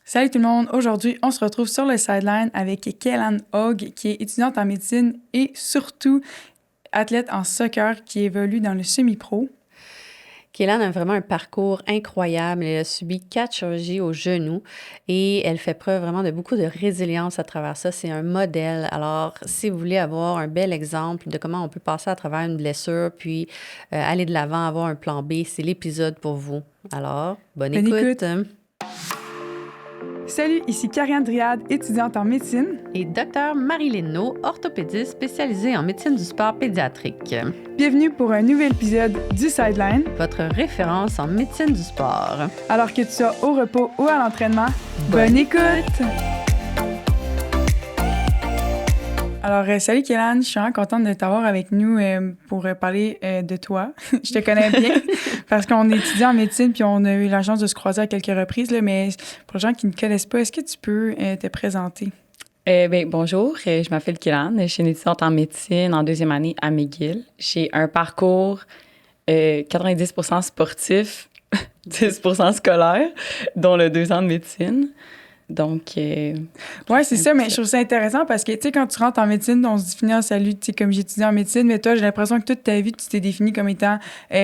Salut tout le monde! Aujourd'hui, on se retrouve sur le sideline avec Kélan Hogg, qui est étudiante en médecine et surtout athlète en soccer qui évolue dans le semi-pro. Kélan a vraiment un parcours incroyable. Elle a subi 4 chirurgies au genou et elle fait preuve vraiment de beaucoup de résilience à travers ça. C'est un modèle. Alors, si vous voulez avoir un bel exemple de comment on peut passer à travers une blessure puis aller de l'avant, avoir un plan B, c'est l'épisode pour vous. Alors, bonne écoute. Salut, ici Karianne Driade, étudiante en médecine. Et Dr Marie Lénaud, orthopédiste spécialisée en médecine du sport pédiatrique. Bienvenue pour un nouvel épisode du Sideline, votre référence en médecine du sport. Alors que tu sois au repos ou à l'entraînement, bonne écoute! Alors, salut Kélan, je suis vraiment contente de t'avoir avec nous pour parler de toi. Je te connais bien parce qu'on étudie en médecine puis on a eu la chance de se croiser à quelques reprises, là, mais pour les gens qui ne connaissent pas, est-ce que tu peux te présenter? Bonjour, je m'appelle Kélan, je suis une étudiante en médecine en deuxième année à McGill. J'ai un parcours 90% sportif, 10% scolaire, dont le 2 ans de médecine. Donc, ouais, c'est ça, mais je trouve ça intéressant parce que, tu sais, quand tu rentres en médecine, on se définit en salut, tu sais, comme j'étudie en médecine, mais toi, j'ai l'impression que toute ta vie, tu t'es définie comme étant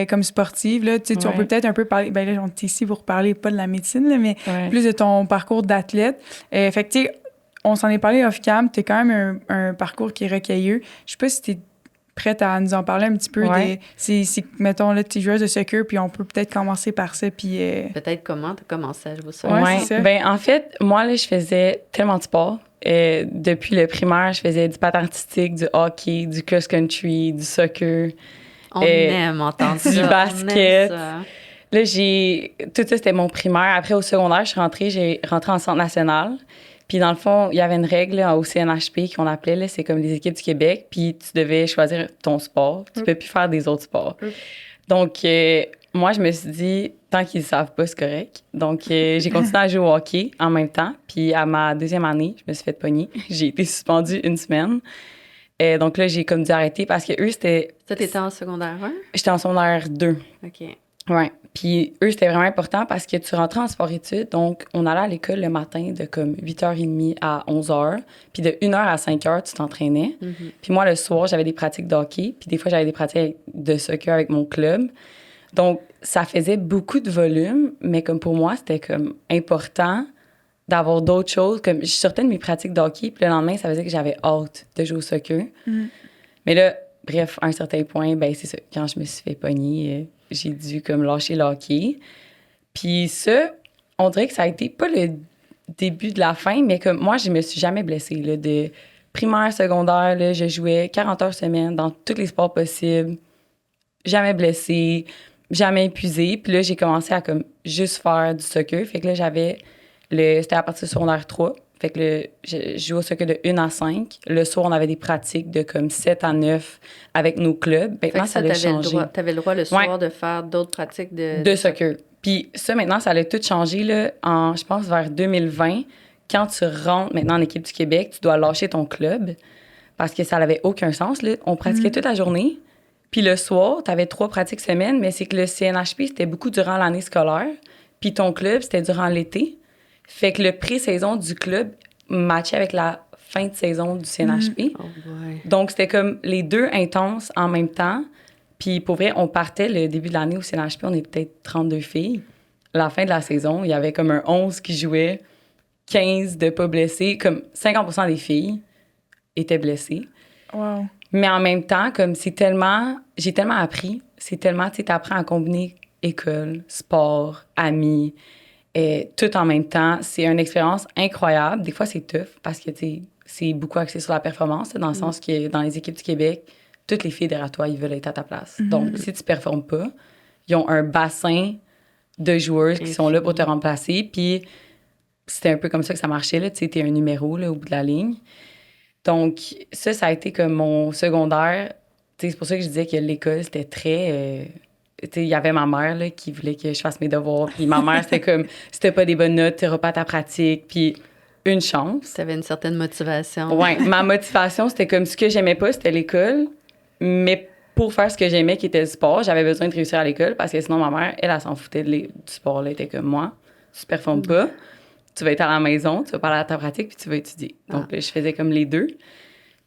comme sportive, là. Tu sais, on peut peut-être un peu parler, ben là, on est ici pour parler pas de la médecine, là, mais plus de ton parcours d'athlète. Fait que, tu sais, on s'en est parlé off-cam, t'as quand même un parcours qui est recueilleux. Je sais pas si t'es prête à nous en parler un petit peu. C'est mettons, là, tu es joueuse de soccer, puis on peut peut-être commencer par ça, puis... Peut-être comment t'as commencé à jouer ça? Ouais, c'est ça. Ben, en fait, moi, là, je faisais tellement de sport. Depuis le primaire, je faisais du patin artistique, du hockey, du cross-country, du soccer. On aime entendre ça. Du basket. On aime ça. Là, tout ça, c'était mon primaire. Après, au secondaire, j'ai rentré en centre national. Puis, dans le fond, il y avait une règle là, au CNHP qu'on appelait, là, c'est comme les équipes du Québec. Puis, tu devais choisir ton sport. Tu peux plus faire des autres sports. Donc, moi, je me suis dit, tant qu'ils ne savent pas, c'est correct. Donc, j'ai continué à jouer au hockey en même temps. Puis, à ma deuxième année, je me suis fait pogner. J'ai été suspendue 1 semaine. Donc là, j'ai comme dû arrêter parce que eux, c'était... Ça, t'étais en secondaire 1? J'étais en secondaire 2. OK. Ouais. Puis eux, c'était vraiment important parce que tu rentrais en sport-études. Donc, on allait à l'école le matin de comme 8h30 à 11h. Puis de 1h à 5h, tu t'entraînais. Mm-hmm. Puis moi, le soir, j'avais des pratiques de hockey. Puis des fois, j'avais des pratiques de soccer avec mon club. Donc, ça faisait beaucoup de volume. Mais comme pour moi, c'était comme important d'avoir d'autres choses. Comme je sortais de mes pratiques de hockey. Puis le lendemain, ça faisait que j'avais hâte de jouer au soccer. Mm. Mais là, bref, à un certain point, ben c'est ça. Quand je me suis fait pogner, j'ai dû comme lâcher le hockey. Puis ça, on dirait que ça a été pas le début de la fin, mais comme moi, je me suis jamais blessée. Là, de primaire, secondaire, là, je jouais 40 heures semaine dans tous les sports possibles. Jamais blessée, jamais épuisée. Puis là, j'ai commencé à comme juste faire du soccer. Fait que là, c'était à partir de secondaire 3. Fait que je jouais au soccer de 1 à 5. Le soir, on avait des pratiques de comme 7 à 9 avec nos clubs. Maintenant, ça a changé. T'avais le droit le soir de faire d'autres pratiques de soccer. Puis ça, maintenant, ça a tout changé, là, je pense, vers 2020. Quand tu rentres maintenant en équipe du Québec, tu dois lâcher ton club parce que ça n'avait aucun sens, là. On pratiquait toute la journée. Puis le soir, tu avais 3 pratiques semaine, mais c'est que le CNHP, c'était beaucoup durant l'année scolaire. Puis ton club, c'était durant l'été. Fait que le pré-saison du club matchait avec la fin de saison du CNHP. Oh boy. Donc, c'était comme les deux intenses en même temps. Puis, pour vrai, on partait le début de l'année au CNHP, on était peut-être 32 filles. La fin de la saison, il y avait comme un 11 qui jouait, 15 de pas blessés. Comme 50% des filles étaient blessées. Wow. Mais en même temps, comme j'ai tellement appris. C'est tellement, tu sais, t'apprends à combiner école, sport, amis, tout en même temps. C'est une expérience incroyable. Des fois, c'est tough parce que, tu sais, c'est beaucoup axé sur la performance, dans le sens que dans les équipes du Québec, toutes les filles derrière toi, ils veulent être à ta place. Donc, si tu performes pas, ils ont un bassin de joueuses qui sont là pour te remplacer. Puis, c'était un peu comme ça que ça marchait, là. Tu sais, t'es un numéro, là, au bout de la ligne. Donc, ça a été comme mon secondaire. Tu sais, c'est pour ça que je disais que l'école, c'était très... tu sais, il y avait ma mère, là, qui voulait que je fasse mes devoirs. Puis ma mère, c'était comme, si t'as pas des bonnes notes, t'iras pas à ta pratique. Puis une chance. T'avais une certaine motivation. Ouais, ma motivation, c'était comme, ce que j'aimais pas, c'était l'école. Mais pour faire ce que j'aimais, qui était le sport, j'avais besoin de réussir à l'école parce que sinon, ma mère, elle s'en foutait du sport, là. Elle était comme moi, tu performes pas. tu vas être à la maison, tu vas parler à ta pratique, puis tu vas étudier. Donc, je faisais comme les deux.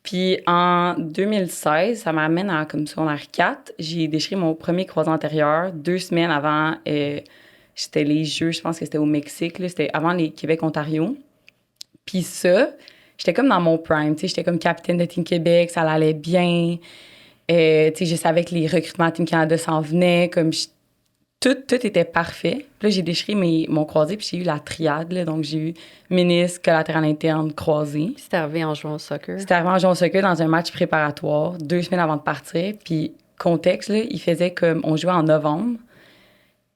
Puis en 2016, ça m'amène à comme secondaire 4. J'ai déchiré mon premier croisé antérieur 2 semaines avant. C'était les Jeux, je pense que c'était au Mexique. Là, c'était avant les Québec-Ontario. Puis ça, j'étais comme dans mon prime. J'étais comme capitaine de Team Québec, ça allait bien. Je savais que les recrutements à Team Canada s'en venaient. Comme tout était parfait. Puis là, j'ai déchiré mon croisé, puis j'ai eu la triade. Là, donc, j'ai eu ménisque, collatéral interne, croisé. Puis c'est arrivé en jouant au soccer? C'était arrivé en jouant au soccer dans un match préparatoire, 2 semaines avant de partir. Puis, contexte, là, il faisait comme... On jouait en novembre.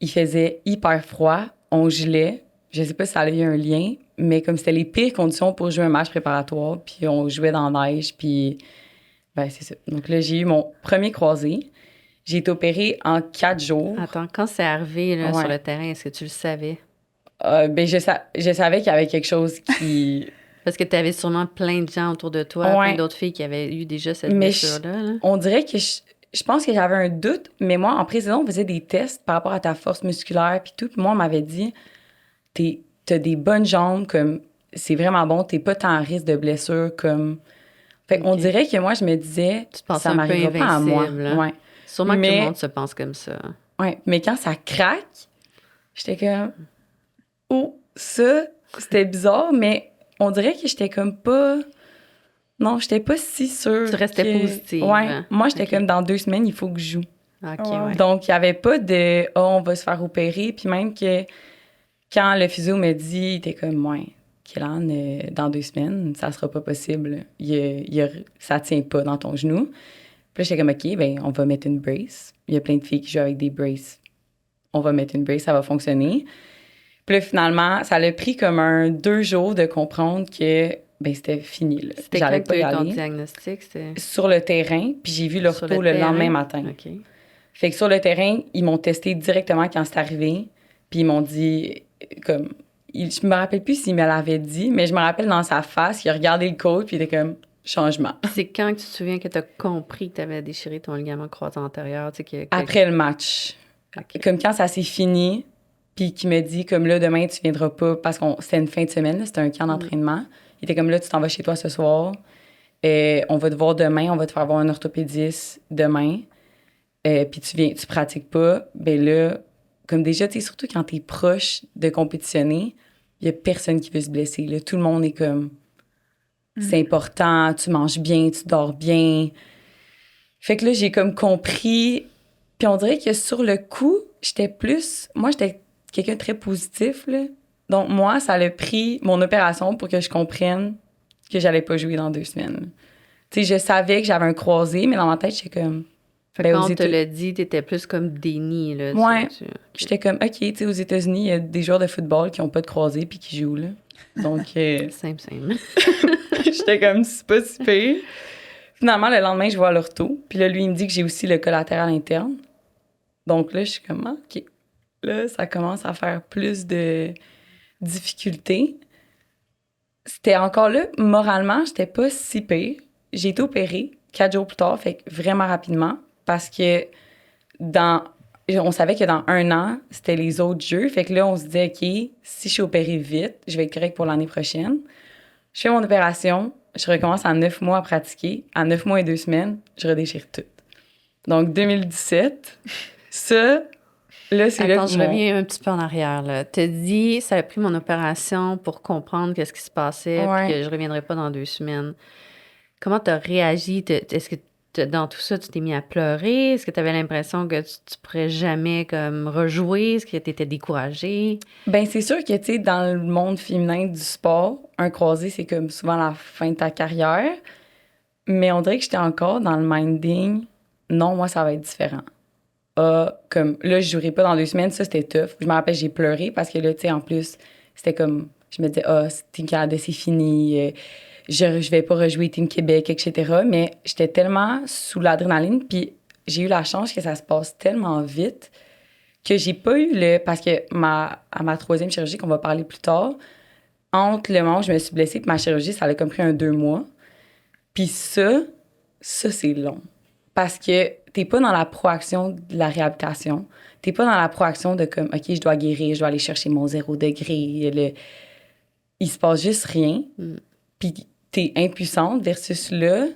Il faisait hyper froid. On gelait. Je sais pas si ça avait eu un lien, mais comme c'était les pires conditions pour jouer un match préparatoire, puis on jouait dans la neige, puis... Ben, c'est ça. Donc là, j'ai eu mon premier croisé. J'ai été opérée en 4 jours. Attends, quand c'est arrivé là, sur le terrain, est-ce que tu le savais? Ben, je savais qu'il y avait quelque chose qui... Parce que tu avais sûrement plein de gens autour de toi, plein d'autres filles qui avaient eu déjà cette blessure-là. Là. On dirait que je pense que j'avais un doute, mais moi, en pré-saison, on faisait des tests par rapport à ta force musculaire puis tout. Puis moi, on m'avait dit, t'as des bonnes jambes, comme c'est vraiment bon, t'es pas tant à risque de blessure, comme... Fait qu'on dirait que moi, je me disais, ça m'arrivera pas à moi. Ouais. Sûrement que tout le monde se pense comme ça. Ouais, mais quand ça craque, j'étais comme... Oh, ça, c'était bizarre, mais on dirait que j'étais comme pas... Non, j'étais pas si sûre. Tu restais positive. Ouais, moi, j'étais comme dans 2 semaines, il faut que je joue. OK, ouais. Donc, il y avait pas de « Oh, on va se faire opérer », puis même que quand le physio me dit, il était comme « Ouais, Kélan, dans 2 semaines, ça sera pas possible. Ça tient pas dans ton genou. » Puis là, j'étais comme « OK, ben on va mettre une brace. » Il y a plein de filles qui jouent avec des braces. On va mettre une brace, ça va fonctionner. Puis là, finalement, ça l'a pris comme 2 jours de comprendre que ben c'était fini. Là. C'était quand tu as eu ton diagnostic? Sur le terrain, puis j'ai vu l'ortho le lendemain matin. OK. Fait que sur le terrain, ils m'ont testé directement quand c'est arrivé, puis ils m'ont dit, comme... Je me rappelle plus s'il me l'avait dit, mais je me rappelle dans sa face, il a regardé le coach, puis il était comme... Changement. C'est quand que tu te souviens que tu as compris que tu avais déchiré ton ligament croisé antérieur? Tu sais, Après le match. Okay. Comme quand ça s'est fini, puis qu'il me dit, comme là, demain, tu viendras pas, parce que c'était une fin de semaine, c'était un camp d'entraînement. Il était comme là, tu t'en vas chez toi ce soir. On va te voir demain, on va te faire voir un orthopédiste demain. Puis tu pratiques pas. Ben là, comme déjà, tu sais, surtout quand t'es proche de compétitionner, il y a personne qui veut se blesser. Là. Tout le monde est comme... C'est important, tu manges bien, tu dors bien. Fait que là, j'ai comme compris. Puis on dirait que sur le coup, moi, j'étais quelqu'un de très positif, là. Donc, moi, ça a pris mon opération pour que je comprenne que j'allais pas jouer dans 2 semaines. Tu sais, je savais que j'avais un croisé, mais dans ma tête, j'étais comme... Quand on te l'a dit, t'étais plus comme déni, là. Ouais. J'étais comme, OK, tu sais, aux États-Unis, il y a des joueurs de football qui ont pas de croisé puis qui jouent, là. Donc... Simple. J'étais comme, c'est pas si pire. Finalement, le lendemain, je vois l'ortho. Puis là, lui, il me dit que j'ai aussi le collatéral interne. Donc là, je suis comme, OK. Là, ça commence à faire plus de difficultés. C'était encore là, moralement, j'étais pas si pire. J'ai été opérée 4 jours plus tard, fait que vraiment rapidement, parce que on savait que dans 1 an, c'était les autres jeux. Fait que là, on se disait, OK, si je suis opérée vite, je vais être correcte pour l'année prochaine. Je fais mon opération, je recommence en 9 mois à pratiquer. En 9 mois et 2 semaines, je redéchire tout. Donc, 2017, ça, là, c'est là que je reviens un petit peu en arrière. Là. Tu as dit, ça a pris mon opération pour comprendre qu'est-ce qui se passait, puis que je ne reviendrai pas dans 2 semaines. Comment tu as réagi? Est-ce que dans tout ça, tu t'es mis à pleurer? Est-ce que tu avais l'impression que tu pourrais jamais comme rejouer? Est-ce que tu étais découragée? Ben c'est sûr que, tu sais, dans le monde féminin du sport, un croisé, c'est comme souvent la fin de ta carrière. Mais on dirait que j'étais encore dans le minding. Non, moi, ça va être différent. Comme là, je jouerai pas dans 2 semaines. Ça, c'était tough. Je me rappelle, j'ai pleuré parce que là, tu sais, en plus, c'était comme... Je me disais, Team Canada, c'est fini. Je vais pas rejouer Team Québec, etc. Mais j'étais tellement sous l'adrénaline, puis j'ai eu la chance que ça se passe tellement vite que j'ai pas eu parce que à ma 3e chirurgie, qu'on va parler plus tard, entre le moment où je me suis blessée et ma chirurgie, ça a comme pris 2 mois. Puis ça, c'est long. Parce que t'es pas dans la proaction de la réhabilitation. T'es pas dans la proaction de comme, OK, je dois guérir, je dois aller chercher mon 0 degré. il se passe juste rien. Puis t'es impuissante versus là.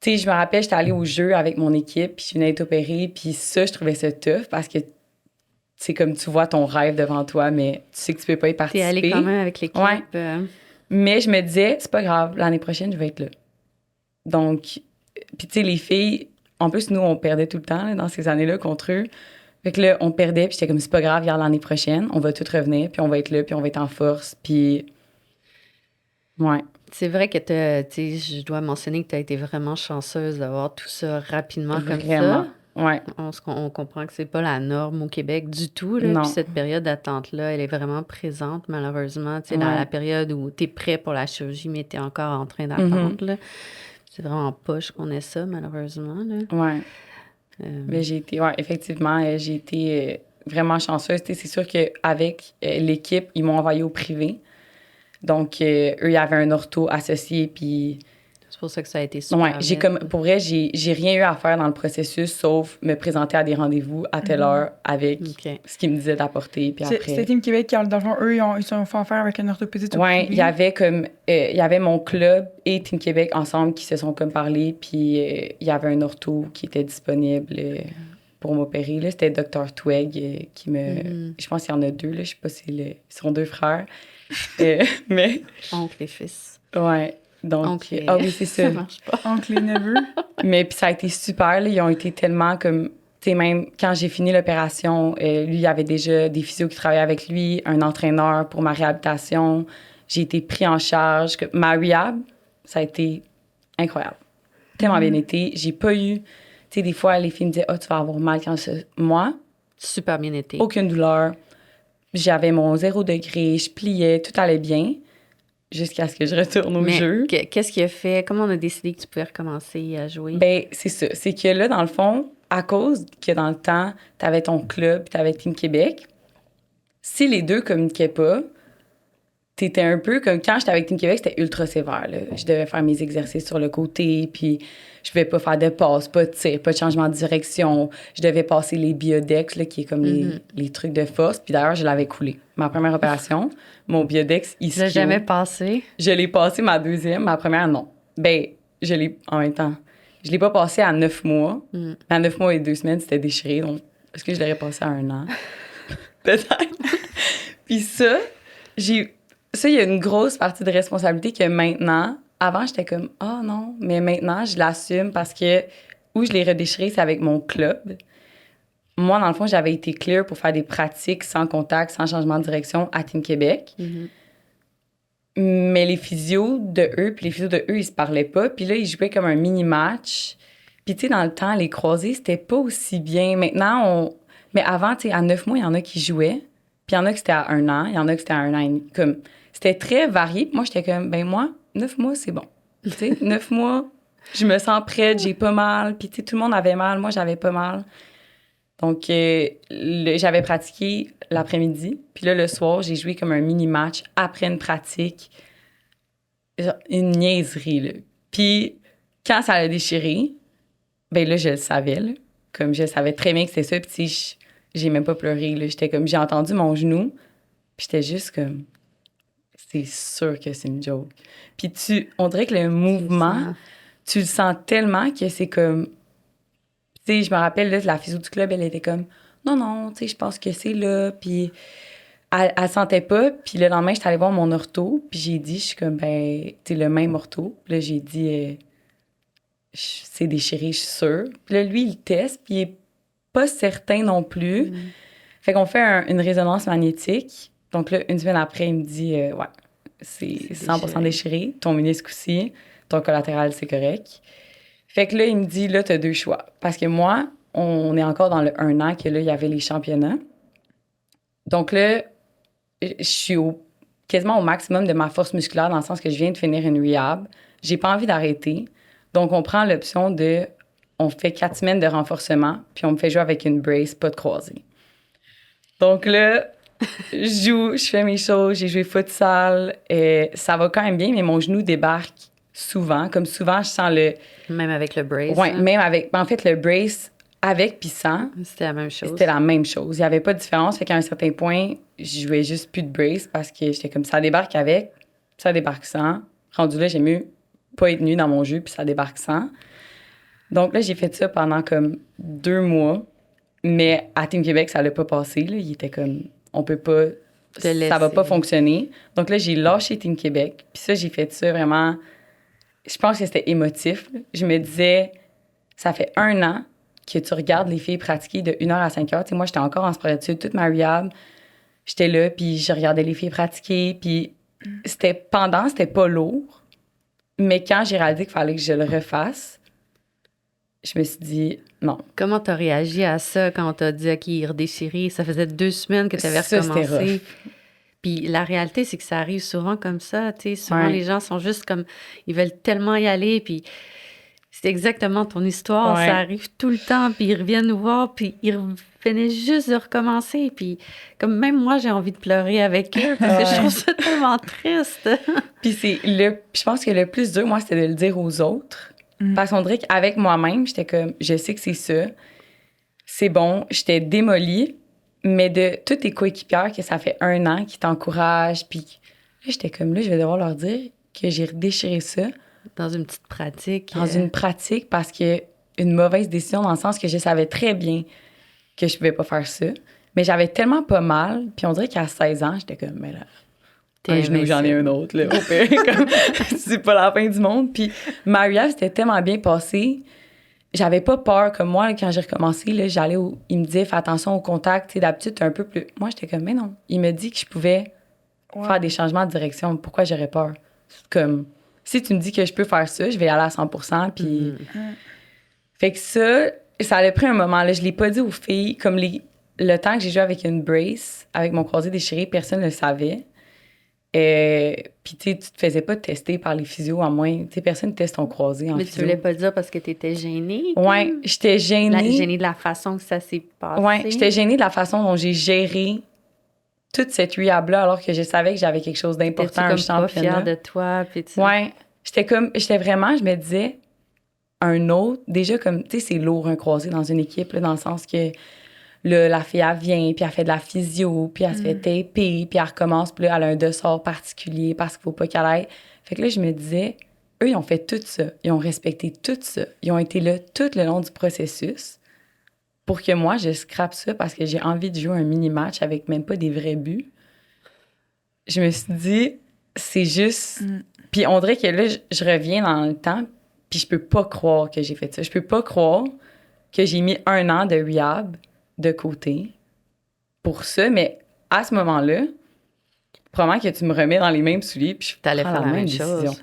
Tu sais, je me rappelle, j'étais allée au jeu avec mon équipe, puis je venais d'être opérée, puis ça, je trouvais ça tough parce que c'est comme tu vois ton rêve devant toi, mais tu sais que tu peux pas y participer. T'es allée quand même avec l'équipe. Ouais. Mais je me disais, c'est pas grave, l'année prochaine, je vais être là. Donc, puis tu sais, les filles, en plus, nous, on perdait tout le temps là, dans ces années-là contre eux. Fait que là, on perdait, puis j'étais comme, c'est pas grave, regarde l'année prochaine, on va tout revenir, puis on va être là, puis on va être en force, puis... Ouais. C'est vrai que je dois mentionner que tu as été vraiment chanceuse d'avoir tout ça rapidement comme Vraiment. ça. Ouais. On comprend que c'est pas la norme au Québec du tout. Là. Non. Puis cette période d'attente-là, elle est vraiment présente, malheureusement. Tu sais, dans Ouais. la période où tu es prêt pour la chirurgie, mais tu es encore en train d'attendre. Là. C'est vraiment poche qu'on ait ça, malheureusement. Là. Ouais. Mais j'ai été, ouais, effectivement, j'ai été vraiment chanceuse. Tu sais, c'est sûr qu'avec l'équipe, ils m'ont envoyée au privé. Donc, eux, il y avait un ortho associé, puis... C'est pour ça que ça a été super vite. Pour vrai, j'ai rien eu à faire dans le processus, sauf me présenter à des rendez-vous à telle heure avec ce qu'ils me disaient d'apporter, puis après... C'était Team Québec qui, dans le fond, eux, ils se sont fait affaire avec un orthopédiste au Ouais, privé. il y avait comme... il y avait mon club et Team Québec ensemble qui se sont comme parlé, puis il y avait un ortho qui était disponible pour m'opérer. Là, c'était Dr. Tweg qui me... Je pense qu'il y en a deux, là, je sais pas si ils sont deux frères. Mais... Oncle et fils. Ouais. Donc, Oncle ah oui, c'est ça. Ça marche pas. Oncle et neveu. Mais puis ça a été super, là. Ils ont été tellement comme... Tu sais, même quand j'ai fini l'opération, lui, il y avait déjà des physios qui travaillaient avec lui, un entraîneur pour ma réhabilitation. J'ai été pris en charge. Ma rehab, ça a été incroyable. Tellement bien été. J'ai pas eu... Tu sais, des fois, les filles me disaient « Ah, tu vas avoir mal quand ça... » Moi, super bien été. Aucune douleur. J'avais mon 0 degré, je pliais, tout allait bien. Jusqu'à ce que je retourne au jeu. Qu'est-ce qui a fait? Comment on a décidé que tu pouvais recommencer à jouer? Ben c'est ça. C'est que là, dans le fond, à cause que dans le temps, t'avais ton club puis t'avais Team Québec, si les deux communiquaient pas, t'étais un peu comme... Quand j'étais avec Team Québec, c'était ultra sévère, là. Je devais faire mes exercices sur le côté, puis je pouvais pas faire de passe, pas de tir, pas de changement de direction. Je devais passer les biodex, là, qui est comme les trucs de force. Puis d'ailleurs, je l'avais coulé. Ma première opération, mon biodex ischio. Tu l'as jamais passé? Je l'ai passé ma deuxième, ma première, non. Ben, je l'ai en même temps. Je l'ai pas passé à 9 mois. À 9 mois et 2 semaines, c'était déchiré. Donc, est-ce que je l'aurais passé à 1 an? Peut-être. Puis ça, il y a une grosse partie de responsabilité que maintenant, avant, j'étais comme, ah non, mais maintenant, je l'assume parce que où je l'ai redéchiré, c'est avec mon club. Moi, dans le fond, j'avais été clear pour faire des pratiques sans contact, sans changement de direction à Team Québec. Mais les physios de eux, puis les physios de eux, ils se parlaient pas. Puis là, ils jouaient comme un mini-match. Puis tu sais, dans le temps, les croisés, c'était pas aussi bien. Maintenant, Mais avant, tu sais, à 9 mois, il y en a qui jouaient. Puis il y en a qui c'était à 1 an, il y en a qui c'était à 1 an et demi. Comme, c'était très varié. Puis moi, j'étais comme, ben moi, 9 mois, c'est bon. Tu sais, 9 mois, je me sens prête, j'ai pas mal. Puis tu sais, tout le monde avait mal, moi, j'avais pas mal. Donc, j'avais pratiqué l'après-midi. Puis là, le soir, j'ai joué comme un mini-match après une pratique. Genre, une niaiserie, là. Puis, quand ça a déchiré, ben là, je le savais, là. Comme je savais très bien que c'était ça. Puis, tu sais, j'ai même pas pleuré, là. J'étais comme, j'ai entendu mon genou. Puis, j'étais juste comme, c'est sûr que c'est une joke. Puis, on dirait que le mouvement, tu le sens tellement que c'est comme... Tu sais, je me rappelle, là, la physio du club, elle était comme, non, tu sais, je pense que c'est là. Puis elle sentait pas. Puis le lendemain, j'étais allée voir mon ortho. Puis j'ai dit, je suis comme, ben, tu sais, le même ortho. Puis là, j'ai dit, c'est déchiré, je suis sûre. Puis là, lui, il teste. Puis il est pas certain non plus. Fait qu'on fait une résonance magnétique. Donc là, une semaine après, il me dit, ouais, c'est 100% déchiré. Ton ménisque aussi. Ton collatéral, c'est correct. Fait que là, il me dit, là, t'as 2 choix. Parce que moi, on est encore dans le 1 an que là, il y avait les championnats. Donc là, je suis quasiment au maximum de ma force musculaire dans le sens que je viens de finir une rehab. J'ai pas envie d'arrêter. Donc, on prend l'option on fait 4 semaines de renforcement, puis on me fait jouer avec une brace, pas de croisée. Donc là, je joue, je fais mes choses, j'ai joué futsal. Ça va quand même bien, mais mon genou débarque souvent. Comme souvent, je sens Même avec le brace. Oui, même avec... En fait, le brace, avec puis sans, C'était la même chose. c'était la même chose. Il n'y avait pas de différence. Fait qu'à un certain point, je jouais juste plus de brace parce que j'étais comme ça débarque avec, ça débarque sans. Rendu là, j'ai mieux pas être nue dans mon jus puis ça débarque sans. Donc là, j'ai fait ça pendant comme 2 mois. Mais à Team Québec, ça l'a pas passé. Là. Il était comme, on peut pas, ça va pas fonctionner. Donc là, j'ai lâché Team Québec. Puis ça, j'ai fait ça vraiment, je pense que c'était émotif. Là. Je me disais, ça fait 1 an que tu regardes les filles pratiquer de 1h à 5h. Tu sais, moi, j'étais encore en sport études, toute ma rehab. J'étais là, puis je regardais les filles pratiquer. Puis c'était pas lourd. Mais quand j'ai réalisé qu'il fallait que je le refasse, je me suis dit, non. Comment t'as réagi à ça quand on t'a dit, OK, redéchiré? Ça faisait 2 semaines que t'avais recommencé. Puis la réalité, c'est que ça arrive souvent comme ça. Tu sais, souvent, les gens sont juste comme, ils veulent tellement y aller, puis c'est exactement ton histoire. Ça arrive tout le temps, puis ils reviennent nous voir, puis ils venaient juste de recommencer. Puis comme même moi, j'ai envie de pleurer avec eux, parce que je trouve ça tellement triste. Puis je pense que le plus dur, moi, c'était de le dire aux autres. Parce qu'on dirait qu'avec moi-même, j'étais comme, je sais que c'est ça, c'est bon, j'étais démolie, mais de tous tes coéquipières que ça fait 1 an, qui t'encouragent, puis là, j'étais comme, là, je vais devoir leur dire que j'ai redéchiré ça. Dans une petite pratique. Dans une pratique, parce que une mauvaise décision, dans le sens que je savais très bien que je pouvais pas faire ça, mais j'avais tellement pas mal, puis on dirait qu'à 16 ans, j'étais comme, mais là... Un genou, j'en ai un autre, là. Au pire, comme, c'est pas la fin du monde. Puis ma rehab, c'était tellement bien passé. J'avais pas peur. Comme moi, là, quand j'ai recommencé, là, j'allais il me disait, fais attention au contact. Tu sais, d'habitude, t'es un peu plus... Moi, j'étais comme, mais non. Il me dit que je pouvais faire des changements de direction. Pourquoi j'aurais peur? Comme, si tu me dis que je peux faire ça, je vais y aller à 100%. Puis... Fait que ça a pris un moment. Là, je l'ai pas dit aux filles. Comme le temps que j'ai joué avec une brace, avec mon croisé déchiré, personne ne le savait. Puis, tu sais, tu te faisais pas tester par les physios, à moins... Tu sais, personne ne teste ton croisé en physio. Mais tu voulais pas le dire parce que t'étais gênée? Ouais, j'étais gênée. Gênée de la façon que ça s'est passé? Ouais, j'étais gênée de la façon dont j'ai géré toute cette rehab-là, alors que je savais que j'avais quelque chose d'important, un championnat. T'étais pas fière de toi, puis tu... Ouais, j'étais vraiment... Je me disais, un autre... Déjà, comme, tu sais, c'est lourd, un croisé dans une équipe, là, dans le sens que... Là, la fille, elle vient, puis elle fait de la physio, puis elle se fait taper, puis elle recommence, puis là, elle a un dessert particulier parce qu'il faut pas qu'elle aille. Fait que là, je me disais, eux, ils ont fait tout ça. Ils ont respecté tout ça. Ils ont été là tout le long du processus pour que moi, je scrape ça parce que j'ai envie de jouer un mini-match avec même pas des vrais buts. Je me suis dit, c'est juste... Puis on dirait que là, je reviens dans le temps, puis je peux pas croire que j'ai fait ça. Je peux pas croire que j'ai mis 1 an de rehab de côté pour ça, mais à ce moment-là, probablement que tu me remets dans les mêmes souliers puis je t'allais faire la même chose.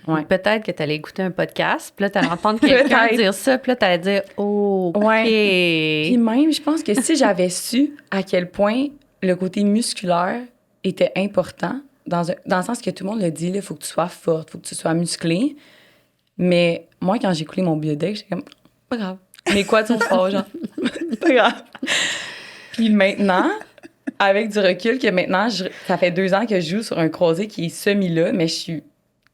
Ouais. Peut-être que t'allais écouter un podcast, puis là, t'allais entendre quelqu'un dire ça, puis là, t'allais dire « Oh, OK! » Puis même, je pense que si j'avais su à quel point le côté musculaire était important, dans le sens que tout le monde le dit, il faut que tu sois forte, il faut que tu sois musclée, mais moi, quand j'ai coulé mon biodeck, j'étais comme « Pas grave. Mes quads sont forts, genre. Pas grave. » Puis maintenant, avec du recul, que maintenant, ça fait 2 ans que je joue sur un croisé qui est semi-là, mais je suis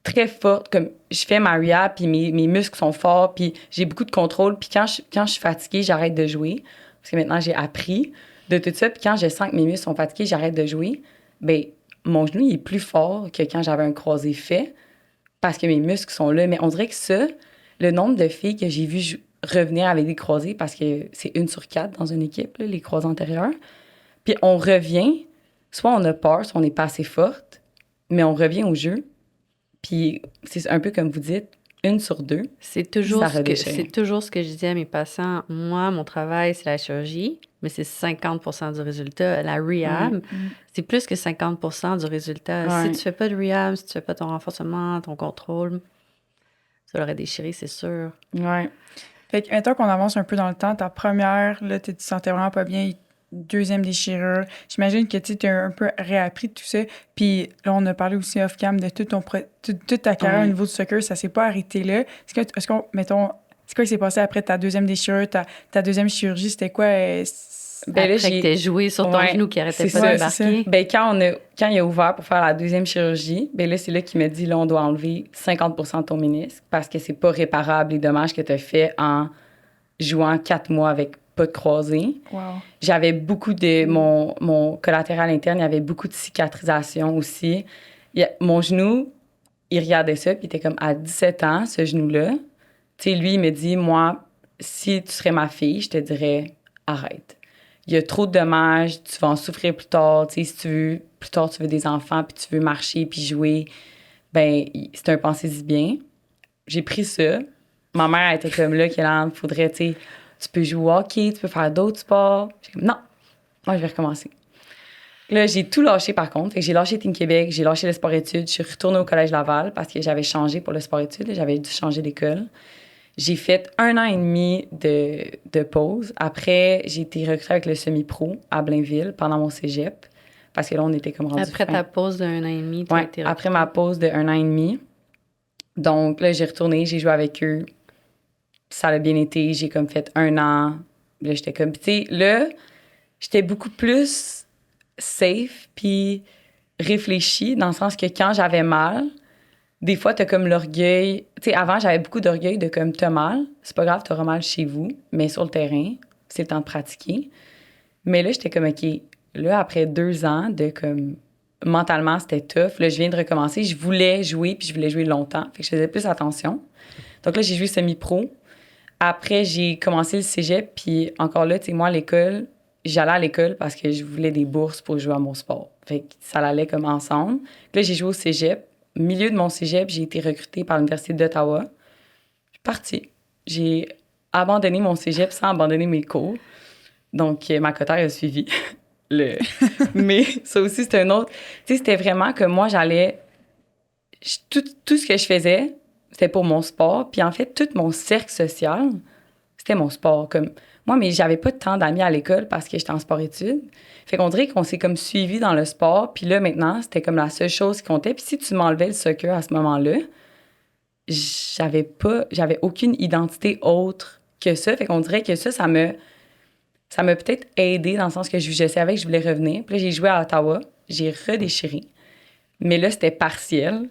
très forte. Comme je fais ma rehab, puis mes muscles sont forts, puis j'ai beaucoup de contrôle. Puis quand je suis fatiguée, j'arrête de jouer. Parce que maintenant, j'ai appris de tout ça. Puis quand je sens que mes muscles sont fatigués, j'arrête de jouer. Bien, mon genou, il est plus fort que quand j'avais un croisé fait parce que mes muscles sont là. Mais on dirait que ça, le nombre de filles que j'ai vues revenir avec des croisés, parce que c'est 1 sur 4 dans une équipe, là, les croisés antérieurs. Puis on revient, soit on a peur, soit on n'est pas assez forte, mais on revient au jeu. Puis c'est un peu comme vous dites, 1 sur 2. C'est toujours ce que je dis à mes patients. Moi, mon travail, c'est la chirurgie, mais c'est 50% du résultat. La rehab, c'est plus que 50% du résultat. Si tu fais pas de rehab, si tu fais pas ton renforcement, ton contrôle, ça l'aurait déchiré, c'est sûr. Ouais. Fait que, mettons qu'on avance un peu dans le temps, ta première, là, tu te sentais vraiment pas bien, 2e déchirure. J'imagine que tu as un peu réappris tout ça. Puis là, on a parlé aussi off-cam de toute ta carrière au niveau du soccer, ça s'est pas arrêté là. Est-ce qu'on, mettons, c'est quoi qui s'est passé après ta 2e déchirure, ta 2e chirurgie, c'était quoi? Après que t'aies joué sur ton genou qui arrêtait pas de débarquer. Ben, quand il a ouvert pour faire la 2e chirurgie, ben là, c'est là qu'il m'a dit, là, on doit enlever 50% de ton ménisque parce que c'est pas réparable les dommages que tu as fait en jouant 4 mois avec pas de croisée. Wow. J'avais beaucoup de... Mon collatéral interne, il y avait beaucoup de cicatrisation aussi. Mon genou, il regardait ça, puis il était comme, à 17 ans, ce genou-là, tu sais, lui, il me dit, moi, si tu serais ma fille, je te dirais, arrête. Il y a trop de dommages, tu vas en souffrir plus tard, tu sais, si tu veux, plus tard, tu veux des enfants, puis tu veux marcher, puis jouer, ben c'est un pensez-y bien. J'ai pris ça. Ma mère, elle était comme là, Kélan, faudrait, tu sais, tu peux jouer au hockey, tu peux faire d'autres sports. J'ai comme, non, moi, je vais recommencer. Là, j'ai tout lâché, par contre. Fait que j'ai lâché Team Québec, j'ai lâché le sport-études. Je suis retournée au Collège Laval parce que j'avais changé pour le sport-études. J'avais dû changer d'école. J'ai fait 1 an et demi de pause. Après, j'ai été recrutée avec le semi-pro à Blainville pendant mon cégep. Parce que là, on était comme rendu Après ta pause d'1 an et demi, tu as été recrutée. Après ma pause de 1 an et demi. Donc là, j'ai retourné, j'ai joué avec eux. Ça a bien été. J'ai comme fait 1 an. Là, j'étais comme... Tu sais, là, j'étais beaucoup plus safe puis réfléchie dans le sens que quand j'avais mal, des fois, t'as comme l'orgueil... Tu sais, avant, j'avais beaucoup d'orgueil de comme, t'as mal, c'est pas grave, t'auras mal chez vous, mais sur le terrain, c'est le temps de pratiquer. Mais là, j'étais comme, OK, là, après 2 ans de comme... Mentalement, c'était tough. Là, je viens de recommencer. Je voulais jouer, puis je voulais jouer longtemps. Fait que je faisais plus attention. Donc là, j'ai joué semi-pro. Après, j'ai commencé le cégep, puis encore là, tu sais, moi, à l'école, j'allais à l'école parce que je voulais des bourses pour jouer à mon sport. Fait que ça allait comme ensemble. Là, j'ai joué au cégep. Au milieu de mon cégep, j'ai été recrutée par l'Université d'Ottawa. Je suis partie. J'ai abandonné mon cégep sans abandonner mes cours. Donc, ma cotère a suivi. Mais ça aussi, c'était un autre... Tu sais, c'était vraiment que moi, j'allais... Tout ce que je faisais, c'était pour mon sport. Puis en fait, tout mon cercle social, c'était mon sport. Comme moi, mais j'avais pas tant d'amis à l'école parce que j'étais en sport-études. Fait qu'on dirait qu'on s'est comme suivi dans le sport. Puis là, maintenant, c'était comme la seule chose qui comptait. Puis si tu m'enlevais le soccer à ce moment-là, j'avais aucune identité autre que ça. Fait qu'on dirait que ça m'a peut-être aidé dans le sens que je savais que je voulais revenir. Puis là, j'ai joué à Ottawa. J'ai redéchiré. Mais là, c'était partiel.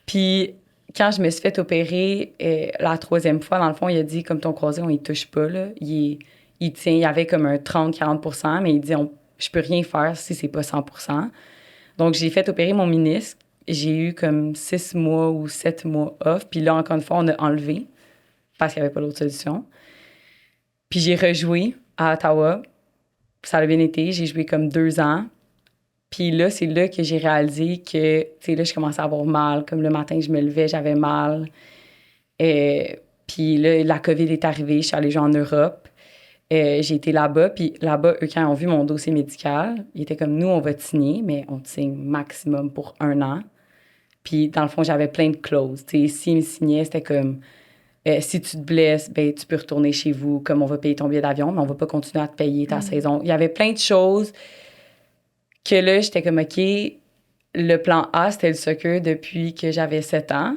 Puis quand je me suis fait opérer la 3e fois, dans le fond, il a dit, comme ton croisé, on y touche pas, là. Il tient, il y avait comme un 30-40 %, mais il dit, je peux rien faire si c'est pas 100 %. Donc, j'ai fait opérer mon ménisque. J'ai eu comme 6 mois ou 7 mois off. Puis là, encore une fois, on a enlevé parce qu'il n'y avait pas d'autre solution. Puis j'ai rejoué à Ottawa. Ça a bien été. J'ai joué comme 2 ans. Puis là, c'est là que j'ai réalisé que, tu sais, là, je commençais à avoir mal. Comme le matin, je me levais, j'avais mal. Puis là, la COVID est arrivée. Je suis allée jouer en Europe. J'ai été là-bas. Puis là-bas, eux, quand ils ont vu mon dossier médical, ils étaient comme, nous, on va te signer, mais on te signe maximum pour 1 an. Puis dans le fond, j'avais plein de clauses. Tu sais, s'ils me signaient, c'était comme... si tu te blesses, ben, tu peux retourner chez vous, comme on va payer ton billet d'avion, mais on va pas continuer à te payer ta saison. Il y avait plein de choses que là, j'étais comme, OK, le plan A, c'était le soccer depuis que j'avais 7 ans.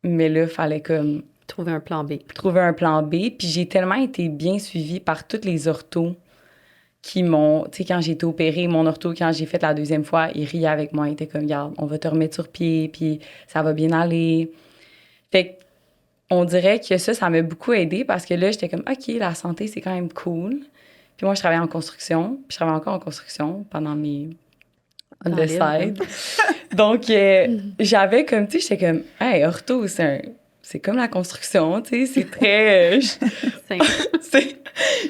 Mais là, il fallait comme... Trouver un plan B. Trouver un plan B. Puis j'ai tellement été bien suivie par toutes les orthos qui m'ont... Tu sais, quand j'ai été opérée, mon ortho, quand j'ai fait la 2e fois, il riait avec moi. Il était comme, regarde, on va te remettre sur pied, puis ça va bien aller. Fait que on dirait que ça m'a beaucoup aidée parce que là, j'étais comme, OK, la santé, c'est quand même cool. Puis moi, je travaillais en construction. Puis je travaillais encore en construction pendant mes on the side. Donc, j'avais comme, tu sais, j'étais comme, hey, ortho, c'est comme la construction, tu sais, c'est très...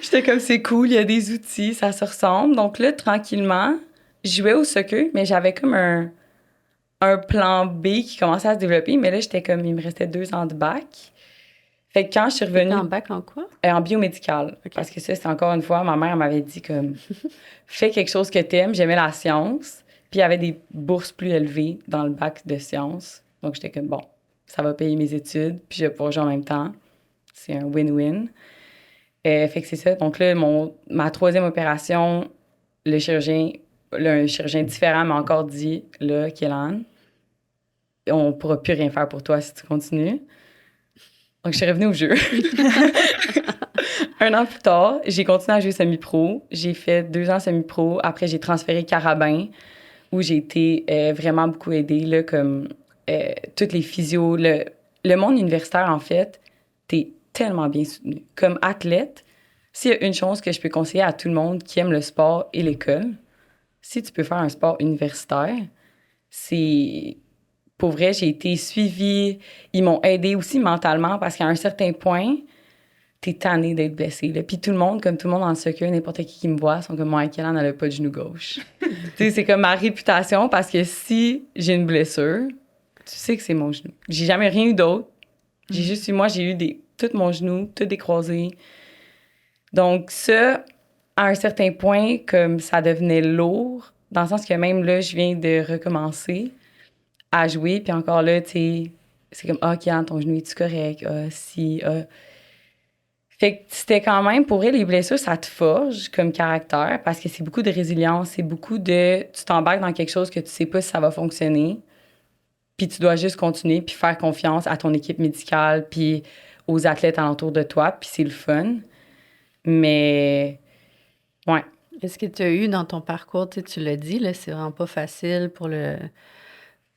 J'étais comme, c'est cool, il y a des outils, ça se ressemble. Donc là, tranquillement, je jouais au soccer, mais j'avais comme un plan B qui commençait à se développer, mais là, j'étais comme, il me restait 2 ans de bac. Fait que quand je suis revenue... en bac en quoi? En biomédical. Okay. Parce que ça, c'est encore une fois, ma mère m'avait dit comme, fais quelque chose que t'aimes. J'aimais la science. Puis il y avait des bourses plus élevées dans le bac de sciences. Donc j'étais comme, bon, ça va payer mes études, puis je vais pouvoir jouer en même temps. C'est un win-win. Fait que c'est ça. Donc là, ma 3e opération, un chirurgien différent m'a encore dit, là, Kélan, on pourra plus rien faire pour toi si tu continues. Donc, je suis revenue au jeu. 1 an plus tard, j'ai continué à jouer semi-pro. J'ai fait 2 ans semi-pro. Après, j'ai transféré Carabin, où j'ai été vraiment beaucoup aidée, là, comme toutes les physios. Le monde universitaire, en fait, t'es tellement bien soutenue. Comme athlète, s'il y a une chose que je peux conseiller à tout le monde qui aime le sport et l'école, si tu peux faire un sport universitaire, c'est... Pour vrai, j'ai été suivie. Ils m'ont aidée aussi mentalement parce qu'à un certain point, t'es tanné d'être blessé. Là. Puis tout le monde, comme tout le monde dans le soccer, n'importe qui me voit, sont comme moi, Kélan, elle n'a pas de genou gauche. Tu sais, c'est comme ma réputation parce que si j'ai une blessure, tu sais que c'est mon genou. J'ai jamais rien eu d'autre. J'ai juste eu, moi, j'ai eu tout mon genou, tout décroisé. Donc ça, à un certain point, comme ça devenait lourd, dans le sens que même là, je viens de recommencer à jouer, puis encore là, tu sais, c'est comme, ah, Kélan, ton genou, est-tu correct? Ah, si, ah. Fait que c'était quand même, pour elle, les blessures, ça te forge comme caractère parce que c'est beaucoup de résilience, c'est beaucoup de... Tu t'embarques dans quelque chose que tu sais pas si ça va fonctionner, puis tu dois juste continuer puis faire confiance à ton équipe médicale puis aux athlètes alentour de toi, puis c'est le fun. Mais, ouais. Est-ce que tu as eu dans ton parcours, tu l'as dit, là, c'est vraiment pas facile pour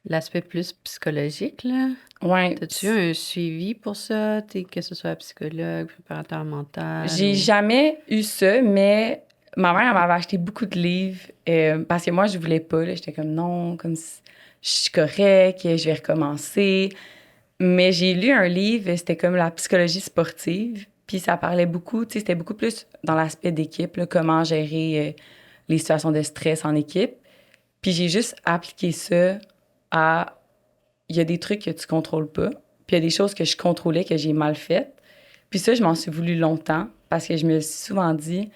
l'aspect plus psychologique, là? Ouais. As-tu eu un suivi pour ça, que ce soit psychologue, préparateur mental? J'ai jamais eu ça, mais ma mère, elle m'avait acheté beaucoup de livres parce que moi, je voulais pas. Là. J'étais comme non, comme je suis correcte, je vais recommencer. Mais j'ai lu un livre, c'était comme la psychologie sportive. Puis ça parlait beaucoup, tu sais, c'était beaucoup plus dans l'aspect d'équipe, là, comment gérer les situations de stress en équipe. Puis j'ai juste appliqué ça à... Il y a des trucs que tu contrôles pas, puis il y a des choses que je contrôlais que j'ai mal faites. Puis ça, je m'en suis voulu longtemps parce que je me suis souvent dit,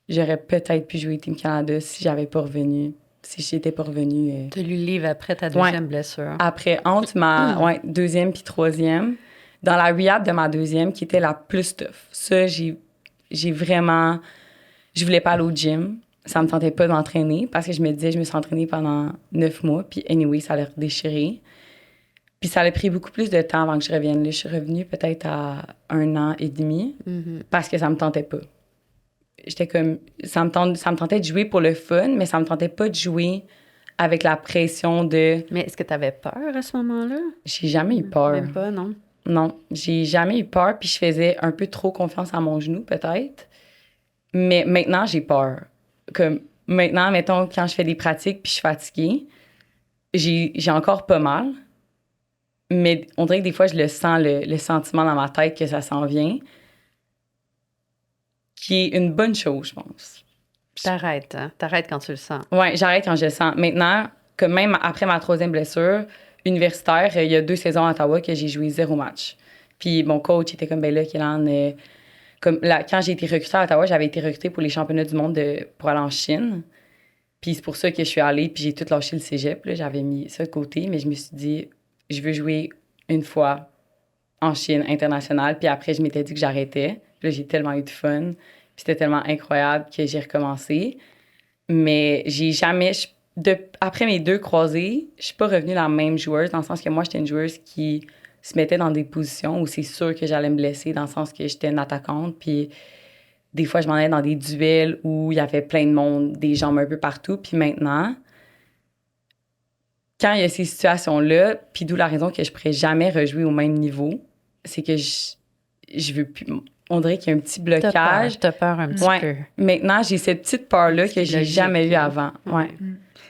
j'aurais peut-être pu jouer Team Canada si j'avais pas revenu, si j'étais pas revenue. Tu as lu le livre après ta deuxième blessure. Après, entre ma deuxième puis troisième, dans la rehab de ma deuxième, qui était la plus tough. Ça, j'ai vraiment... Je voulais pas aller au gym. Ça me tentait pas d'entraîner parce que je me disais, je me suis entraînée pendant 9 mois, puis anyway, ça allait redéchirer. Puis ça a pris beaucoup plus de temps avant que je revienne. Là, je suis revenue peut-être à 1 an et demi parce que ça me tentait pas. J'étais comme... Ça me tentait de jouer pour le fun, mais ça me tentait pas de jouer avec la pression de... Mais est-ce que tu avais peur à ce moment-là? J'ai jamais eu peur. Même pas, non? Non, j'ai jamais eu peur, puis je faisais un peu trop confiance à mon genou, peut-être. Mais maintenant, j'ai peur. Comme maintenant, mettons, quand je fais des pratiques puis je suis fatiguée, j'ai encore pas mal, mais on dirait que des fois, je le sens, le sentiment dans ma tête que ça s'en vient, qui est une bonne chose, je pense. T'arrêtes, hein? T'arrêtes quand tu le sens. Ouais, j'arrête quand je le sens. Maintenant, comme même après ma troisième blessure universitaire, il y a 2 saisons à Ottawa que j'ai joué 0 match. Puis mon coach était comme, ben là, Kélan, comme là, quand j'ai été recrutée à Ottawa, j'avais été recrutée pour les championnats du monde pour aller en Chine. Puis c'est pour ça que je suis allée, puis j'ai tout lâché le cégep. Là, j'avais mis ça de côté, mais je me suis dit, je veux jouer une fois en Chine internationale. Puis après, je m'étais dit que j'arrêtais. Puis là, j'ai tellement eu de fun. Puis c'était tellement incroyable que j'ai recommencé. Mais j'ai jamais... après mes 2 croisés, je suis pas revenue la même joueuse, dans le sens que moi, j'étais une joueuse qui se mettait dans des positions où c'est sûr que j'allais me blesser, dans le sens que j'étais une attaquante. Puis des fois, je m'en allais dans des duels où il y avait plein de monde, des jambes un peu partout. Puis maintenant, quand il y a ces situations-là, puis d'où la raison que je pourrais jamais rejouer au même niveau, c'est que je veux plus... On dirait qu'il y a un petit blocage. T'as peur un petit peu. Maintenant, j'ai cette petite peur-là que j'ai jamais eue avant. Ouais.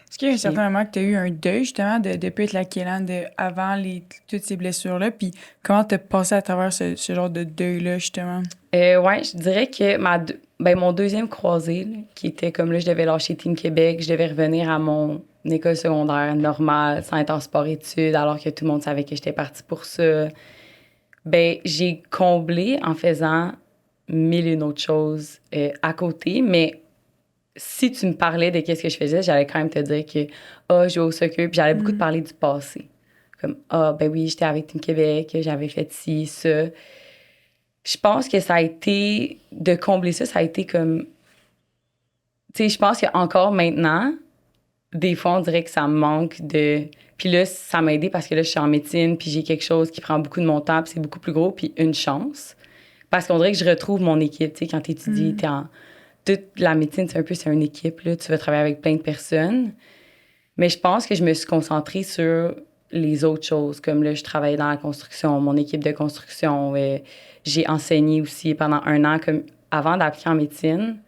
Est-ce qu'il y a un certain moment que tu as eu un deuil, justement, de plus être la Kélan avant toutes ces blessures-là? Puis comment tu as passé à travers ce genre de deuil-là, justement? Ouais, je dirais que mon deuxième croisé, là, qui était comme là, je devais lâcher Team Québec, je devais revenir à mon école secondaire normale, sans être en sport-études, alors que tout le monde savait que j'étais partie pour ça. Ben, j'ai comblé en faisant 1000 autres choses à côté, mais si tu me parlais de qu'est-ce que je faisais, j'allais quand même te dire que je jouais au soccer, puis j'allais beaucoup te parler du passé. Comme ben oui, j'étais avec Team Québec, j'avais fait ci, ça. Je pense que ça a été de combler ça a été comme tu sais, je pense qu'encore maintenant, des fois on dirait que ça me manque de... Puis là, ça m'a aidé parce que là, je suis en médecine, puis j'ai quelque chose qui prend beaucoup de mon temps, puis c'est beaucoup plus gros, puis une chance. Parce qu'on dirait que je retrouve mon équipe, tu sais, quand t'étudies, toute la médecine, c'est une équipe, là. Tu vas travailler avec plein de personnes. Mais je pense que je me suis concentrée sur les autres choses. Comme là, je travaillais dans la construction, mon équipe de construction. J'ai enseigné aussi pendant 1 an. Comme avant d'appliquer en médecine,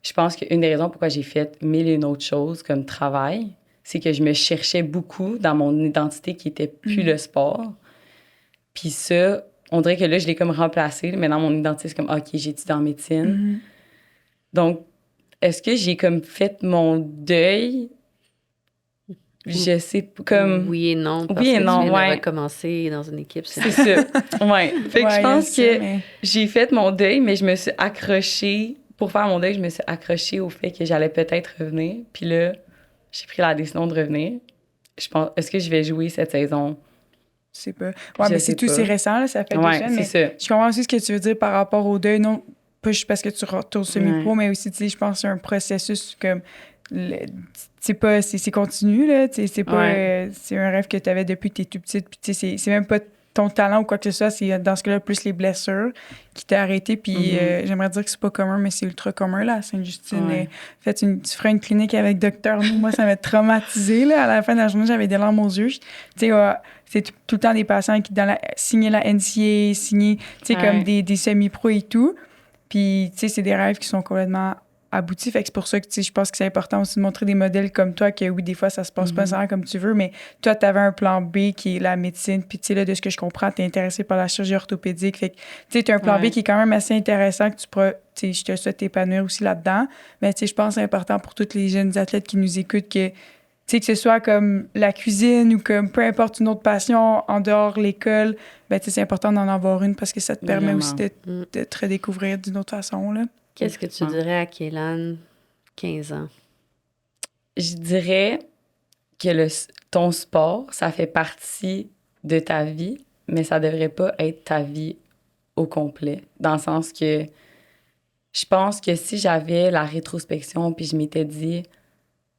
je pense qu'une des raisons pourquoi j'ai fait 1000 et une autres choses comme travail, c'est que je me cherchais beaucoup dans mon identité qui était plus le sport. Puis ça, on dirait que là, je l'ai comme remplacé. Mais dans mon identité, c'est comme, OK, j'étudie en médecine. Donc, est-ce que j'ai comme fait mon deuil? Je sais pas, comme... Oui et non, parce oui et que non, tu viens ouais. de recommencer dans une équipe. C'est ça, ouais. Fait que je pense que mais... j'ai fait mon deuil, mais je me suis accrochée... Pour faire mon deuil, je me suis accrochée au fait que j'allais peut-être revenir. Puis là, j'ai pris la décision de revenir. Je pense, est-ce que je vais jouer cette saison? Je sais pas. Ouais, mais c'est tout, c'est récent, là, ça fait 2 semaines. Mais ça. je comprends aussi ce que tu veux dire par rapport au deuil. Non, pas juste parce que tu retournes semi-pro, mais aussi, tu sais, je pense que c'est un processus comme... c'est continu, là. C'est pas... c'est un rêve que tu avais depuis que tu es tout petite. Puis, tu sais, c'est même pas ton talent ou quoi que ce soit. C'est dans ce cas-là plus les blessures qui t'ont arrêté. Puis, j'aimerais dire que c'est pas commun, mais c'est ultra commun, là, à Sainte-Justine. Tu feras une clinique avec docteur. Moi, ça m'a traumatisée, là. À la fin de la journée, j'avais des larmes aux yeux. Tu sais, c'est tout le temps des patients qui signaient la NCA, signer, tu sais, comme des semi-pros et tout. Puis, tu sais, c'est des rêves qui sont complètement aboutis. Fait que c'est pour ça que, tu sais, je pense que c'est important aussi de montrer des modèles comme toi, que oui, des fois, ça se passe pas nécessairement comme tu veux, mais toi, t'avais un plan B qui est la médecine. Puis, tu sais, là, de ce que je comprends, t'es intéressé par la chirurgie orthopédique. Fait que, tu sais, t'as un plan B qui est quand même assez intéressant, que tu pourras, tu sais, je te souhaite t'épanouir aussi là-dedans. Mais, tu sais, je pense que c'est important pour tous les jeunes athlètes qui nous écoutent que, tu sais, que ce soit comme la cuisine ou comme peu importe une autre passion en dehors de l'école, ben, tu sais, c'est important d'en avoir une parce que ça te permet aussi de te redécouvrir d'une autre façon, là. Qu'est-ce que tu dirais à Kélan, 15 ans? Je dirais que ton sport, ça fait partie de ta vie, mais ça devrait pas être ta vie au complet. Dans le sens que je pense que si j'avais la rétrospection puis je m'étais dit,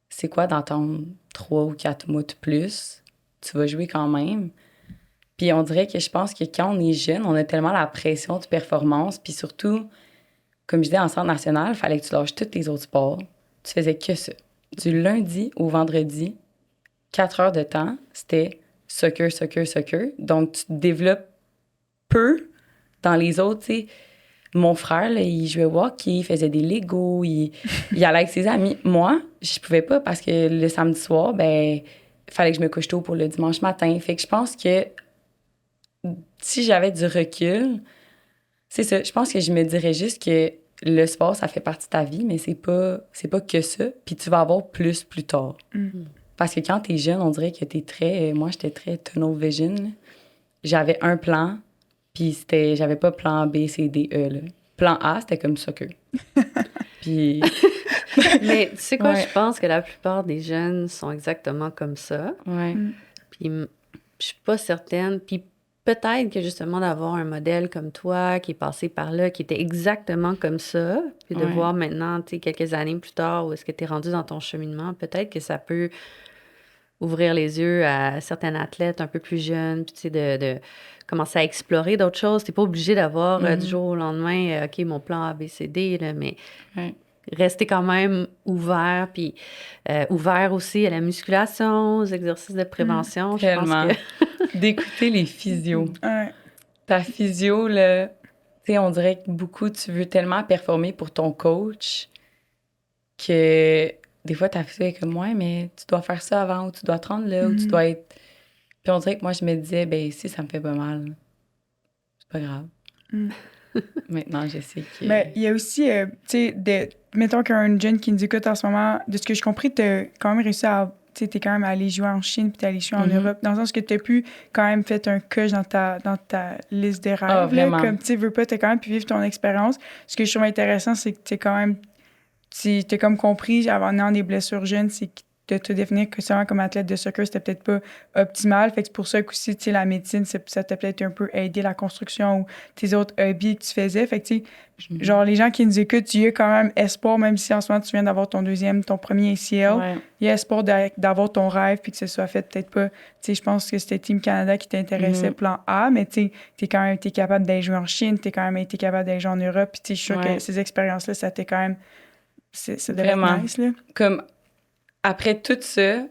c'est quoi d'attendre 3 ou 4 mois de plus? Tu vas jouer quand même. Puis on dirait que je pense que quand on est jeune, on a tellement la pression de performance, puis surtout... Comme je disais, en centre national, il fallait que tu lâches tous les autres sports. Tu faisais que ça. Du lundi au vendredi, 4 heures de temps, c'était soccer, soccer, soccer. Donc, tu te développes peu dans les autres. Tu sais, mon frère, là, il jouait au hockey, il faisait des Legos, il allait avec ses amis. Moi, je pouvais pas parce que le samedi soir, ben, il fallait que je me couche tôt pour le dimanche matin. Fait que je pense que si j'avais du recul... C'est ça. Je pense que je me dirais juste que le sport, ça fait partie de ta vie, mais c'est pas que ça. Puis tu vas avoir plus tard. Parce que quand t'es jeune, on dirait que t'es très... Moi, j'étais très tunnel vision. Là. J'avais un plan, puis j'avais pas plan B, C, D, E. Là. Plan A, c'était comme soccer. Puis... Mais tu sais quoi, je pense que la plupart des jeunes sont exactement comme ça. Puis je suis pas certaine. Puis peut-être que justement d'avoir un modèle comme toi qui est passé par là, qui était exactement comme ça, puis de voir maintenant, tu sais, quelques années plus tard où est-ce que tu es rendu dans ton cheminement, peut-être que ça peut ouvrir les yeux à certains athlètes un peu plus jeunes, puis tu sais, de commencer à explorer d'autres choses. T'es pas obligé d'avoir du jour au lendemain, OK, mon plan A, B, C, D, là, mais rester quand même ouvert, puis ouvert aussi à la musculation, aux exercices de prévention. Je Tellement. pense que... D'écouter les physios. Ta physio, là, tu sais, on dirait que beaucoup, tu veux tellement performer pour ton coach que des fois, ta physio est comme, ouais, mais tu dois faire ça avant, ou tu dois te rendre là, ou tu dois être... Puis on dirait que moi, je me disais, ben si ça me fait pas mal, c'est pas grave. Maintenant, je sais que... Mais il y a aussi, tu sais, mettons qu'un jeune qui nous écoute en ce moment, de ce que j'ai compris, t'as quand même réussi à... Tu sais, t'es quand même allé jouer en Chine, puis t'es allé jouer en Europe, dans le sens que t'as pu quand même faire un coche dans ta liste de rêves. Vraiment. Comme, tu sais, veux pas, t'as quand même pu vivre ton expérience. Ce que je trouve intéressant, c'est que t'es quand même... T'as comme compris, en ayant des blessures jeunes, c'est que de te définir que seulement comme athlète de soccer, c'était peut-être pas optimal. Fait que c'est pour ça qu'aussi, tu sais, la médecine, ça t'a peut-être un peu aidé la construction ou tes autres hobbies que tu faisais. Fait que, tu sais, genre, les gens qui nous écoutent, il y a quand même espoir, même si en ce moment, tu viens d'avoir ton premier ACL. Il y a espoir d'avoir ton rêve puis que ce soit fait peut-être pas... Tu sais, je pense que c'était Team Canada qui t'intéressait, plan A, mais tu sais, t'es quand même été capable d'aller jouer en Chine, t'es quand même été capable d'aller jouer en Europe. Puis, tu sais, je suis sûre que ces expériences-là, ça t'est quand même... Ça devait être nice, là. Comme... Après tout ça,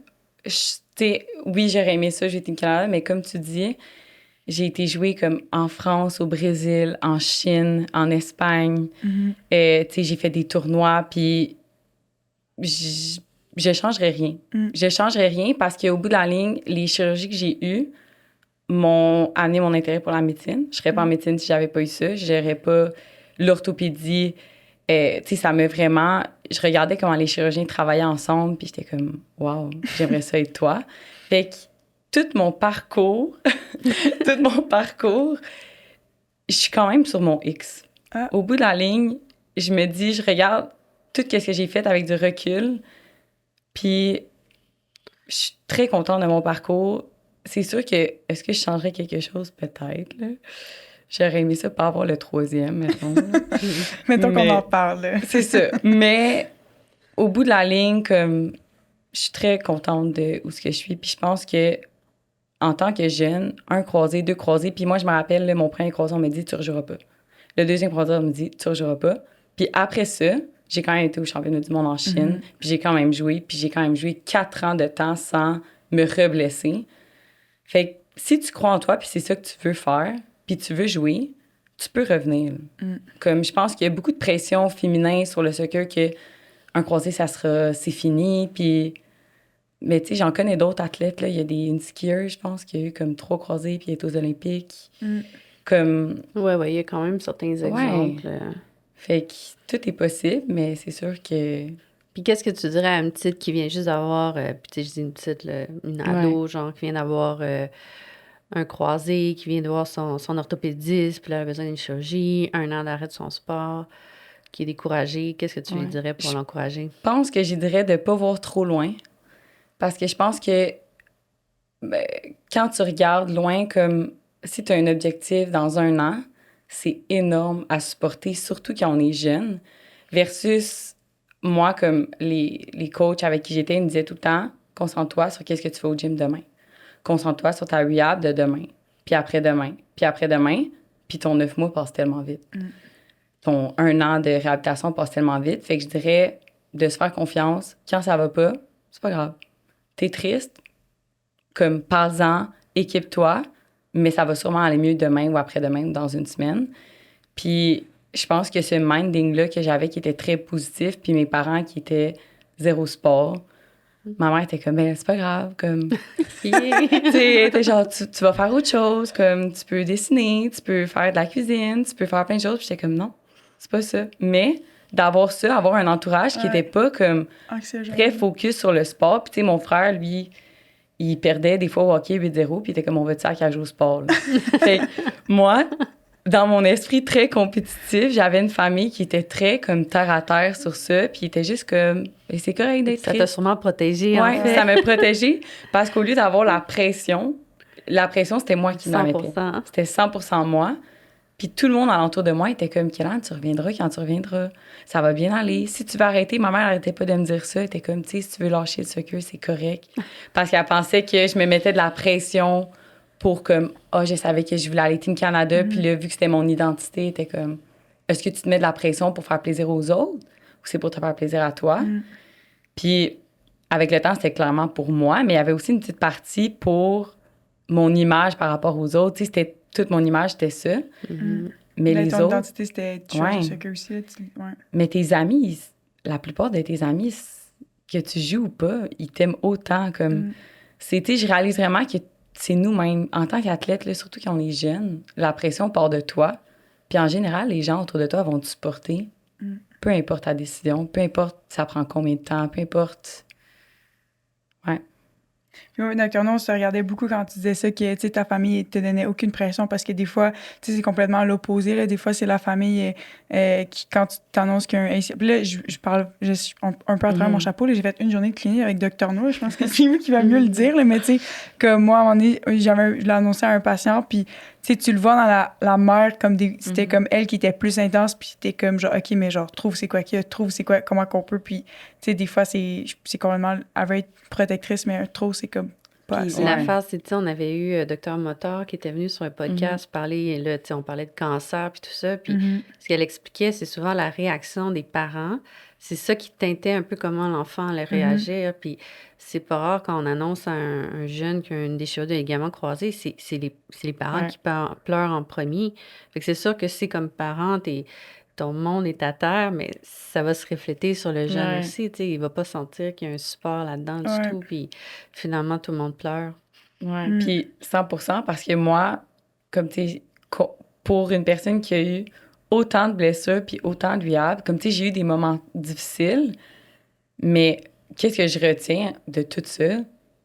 tu Tu sais, oui, j'aurais aimé ça, jouer Team Canada, mais comme tu dis, j'ai été jouer comme en France, au Brésil, en Chine, en Espagne. Mhm. Tu sais, j'ai fait des tournois, puis je changerais rien. Je changerais rien parce qu'au bout de la ligne, les chirurgies que j'ai eues m'ont amené mon intérêt pour la médecine. Je serais pas en médecine si j'avais pas eu ça. Je n'aurais pas l'orthopédie. Tu sais, ça m'a vraiment... Je regardais comment les chirurgiens travaillaient ensemble, puis j'étais comme, wow, j'aimerais ça être toi. Fait que tout mon parcours, je suis quand même sur mon X. Ah. Au bout de la ligne, je me dis, je regarde tout ce que j'ai fait avec du recul, puis je suis très contente de mon parcours. C'est sûr que, est-ce que je changerais quelque chose? Peut-être, là. J'aurais aimé ça pas avoir le 3e, mettons. Mettons qu'on en parle. Là. C'est ça. Mais au bout de la ligne, comme, je suis très contente de où ce que je suis. Puis je pense que en tant que jeune, 1 croisé, 2 croisés, puis moi, je me rappelle, là, mon premier croisé, on m'a dit « tu rejoueras pas ». Le 2e croisé, on me dit « tu rejoueras pas ». Puis après ça, j'ai quand même été au championnat du monde en Chine, puis j'ai quand même joué, puis j'ai quand même joué 4 ans de temps sans me reblesser. Fait que si tu crois en toi, puis c'est ça que tu veux faire, puis tu veux jouer, tu peux revenir. Comme je pense qu'il y a beaucoup de pression féminin sur le soccer que un croisé, c'est fini, puis... Mais tu sais, j'en connais d'autres athlètes, là. Il y a une skieuse, je pense, qui a eu comme 3 croisés, puis elle est aux Olympiques. Comme... Ouais, il y a quand même certains exemples. Fait que tout est possible, mais c'est sûr que... Puis qu'est-ce que tu dirais à une petite qui vient juste d'avoir, puis tu sais, je dis une petite, là, une ado, genre, qui vient d'avoir un croisé, qui vient de voir son orthopédiste, puis là, elle a besoin d'une chirurgie, 1 an d'arrêt de son sport, qui est découragée. Qu'est-ce que tu lui dirais pour l'encourager? Je pense que je dirais de ne pas voir trop loin. Parce que je pense que quand tu regardes loin, comme si tu as un objectif dans 1 an, c'est énorme à supporter, surtout quand on est jeune, versus moi, comme les coachs avec qui j'étais, ils me disaient tout le temps, concentre-toi sur qu'est-ce que tu fais au gym demain. Concentre-toi sur ta rehab de demain, puis après-demain, puis après-demain, puis ton 9 mois passe tellement vite. Ton 1 an de réhabilitation passe tellement vite. Fait que je dirais de se faire confiance. Quand ça va pas, c'est pas grave. T'es triste, comme parle-en, équipe-toi, mais ça va sûrement aller mieux demain ou après-demain ou dans 1 semaine. Puis je pense que ce minding-là que j'avais qui était très positif, puis mes parents qui étaient 0 sport, ma mère était comme, ben c'est pas grave, comme, tu sais, genre, tu vas faire autre chose, comme, tu peux dessiner, tu peux faire de la cuisine, tu peux faire plein de choses. Puis j'étais comme, non, c'est pas ça. Mais d'avoir ça, avoir un entourage qui était pas comme très focus sur le sport. Puis tu sais, mon frère, lui, il perdait des fois au hockey 8-0, puis il était comme, on va te faire qu'à jouer au sport. Là. Fait que moi, dans mon esprit très compétitif, j'avais une famille qui était très comme terre à terre sur ça, puis il était juste comme, et c'est correct d'être triste. Ça t'a sûrement protégée, en fait. Ça m'a protégée, parce qu'au lieu d'avoir la pression, c'était moi qui m'en mettais. C'était 100% moi. Puis tout le monde alentour de moi était comme, Kélan, tu reviendras quand tu reviendras. Ça va bien aller. Si tu veux arrêter, ma mère n'arrêtait pas de me dire ça. Elle était comme, tu sais, si tu veux lâcher le soccer, c'est correct. Parce qu'elle pensait que je me mettais de la pression pour comme, je savais que je voulais aller Team Canada. Puis là, vu que c'était mon identité, elle était comme, est-ce que tu te mets de la pression pour faire plaisir aux autres ou c'est pour te faire plaisir à toi? Puis avec le temps, c'était clairement pour moi, mais il y avait aussi une petite partie pour mon image par rapport aux autres. Tu sais, c'était toute mon image, c'était ça. Mais les ton autres... identité, c'était soccer aussi. Mais tes amis, la plupart de tes amis, que tu joues ou pas, ils t'aiment autant. Comme je réalise vraiment que c'est nous-mêmes, en tant qu'athlète, là, surtout quand on est jeune, la pression part de toi. Puis en général, les gens autour de toi vont te supporter. Peu importe ta décision, peu importe ça prend combien de temps, peu importe... Ouais. Puis moi, Dr. No, on se regardait beaucoup quand tu disais ça, que ta famille te donnait aucune pression parce que des fois, c'est complètement l'opposé. Là. Des fois, c'est la famille qui, quand tu t'annonces qu'il y a un ACL... Puis là, je suis un peu à travers mon chapeau. Là, j'ai fait une journée de clinique avec Dr. No. Je pense que c'est lui qui va mieux le dire. Là, mais tu sais, comme moi, à un moment donné, je l'ai annoncé à un patient, puis tu le vois dans la mère, comme c'était comme elle qui était plus intense, puis t'es comme genre, OK, mais genre, trouve c'est quoi qu'il y a, trouve c'est quoi, comment qu'on peut. Puis, tu sais, des fois, c'est complètement... Elle veut être protectrice, mais trop, c'est comme pas Puis assez. l'affaire, c'est, tu sais, on avait eu Dr Motor qui était venu sur un podcast parler, là, tu sais, on parlait de cancer puis tout ça. Puis ce qu'elle expliquait, c'est souvent la réaction des parents. C'est ça qui teintait un peu comment l'enfant allait réagir. Puis c'est pas rare quand on annonce à un jeune qui a une déchirure de ligament croisé, c'est les parents qui pleurent en premier. Fait que c'est sûr que c'est comme parent, ton monde est à terre, mais ça va se refléter sur le jeune aussi. Tu sais, il va pas sentir qu'il y a un support là-dedans du tout. Puis finalement, tout le monde pleure. Ouais. Puis 100%, parce que moi, comme tu sais, pour une personne qui a eu autant de blessures puis autant de viables, comme tu sais, j'ai eu des moments difficiles, mais qu'est-ce que je retiens de tout ça?